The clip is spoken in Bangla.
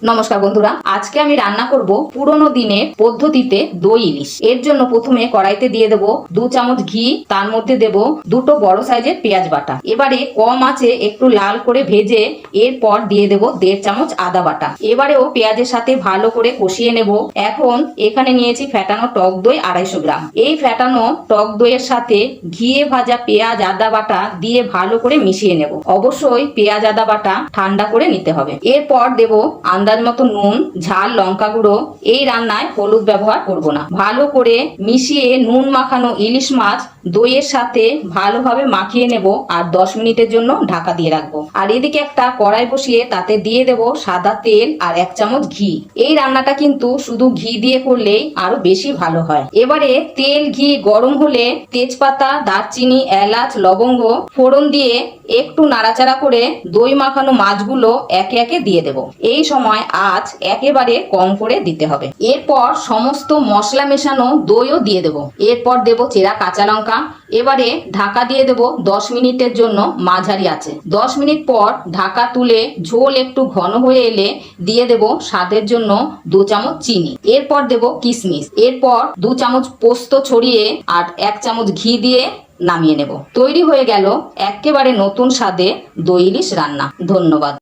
নমস্কার বন্ধুরা, আজকে আমি রান্না করব পুরনো দিনের পদ্ধতিতে দই ইলিশ। এর জন্য প্রথমে কড়াইতে দিয়ে দেব 2 চামচ ঘি, তার মধ্যে দেব দুটো বড় সাইজের পেঁয়াজ বাটা। এবারে কম আঁচে একটু লাল করে ভেজে এরপর দিয়ে দেব 1.5 চামচ আদা বাটা। এবারেও পেঁয়াজের সাথে ভালো করে কষিয়ে নেব। এখন এখানে নিয়েছি ফেটানো টক দই 250 গ্রাম। এই ফেটানো টক দইয়ের সাথে ঘিয়ে ভাজা পেঁয়াজ আদা বাটা দিয়ে ভালো করে মিশিয়ে নেব। অবশ্যই পেঁয়াজ আদা বাটা ঠান্ডা করে নিতে হবে। এরপর দেব আন্দাজ মতো নুন, ঝাল, লঙ্কা গুঁড়ো। এই রান্নায় হলুদ ব্যবহার করব না। ভালো করে মিশিয়ে নুন মাখানো ইলিশ মাছ দইয়ের সাথে ভালোভাবে মাখিয়ে নেব আর 10 মিনিটের জন্য ঢাকা দিয়ে রাখবো। আর এদিকে একটা কড়াই বসিয়ে তাতে দিয়ে দেব সাদা তেল আর 1 চামচ ঘি। এই রান্নাটা কিন্তু শুধু ঘি দিয়ে করলেই আরো বেশি ভালো হয়। এবারে তেল ঘি গরম হলে তেজপাতা, দারচিনি, এলাচ, লবঙ্গ ফোড়ন দিয়ে একটু নাড়াচাড়া করে দই মাখানো মাছগুলো একে একে দিয়ে দেব। এই সময় আঁচ একেবারে কম করে দিতে হবে। এরপর সমস্ত মশলা মেশানো দইও দিয়ে দেব। এরপর দেব চেরা কাঁচা লঙ্কা। এবারে ঢাকা দিয়ে দেব 10 মিনিটের জন্য মাঝারি আঁচে। 10 মিনিট পর ঢাকা তুলে ঝোল একটু ঘন হয়ে এলে দিয়ে দেব স্বাদের জন্য 2 চামচ চিনি। এরপর দেব কিশমিশ। এরপর 2 চামচ পোস্ত ছড়িয়ে আর 1 চামচ ঘি দিয়ে নামিয়ে নেব। তৈরি হয়ে গেল একেবারে নতুন স্বাদে দই ইলিশ রান্না। ধন্যবাদ।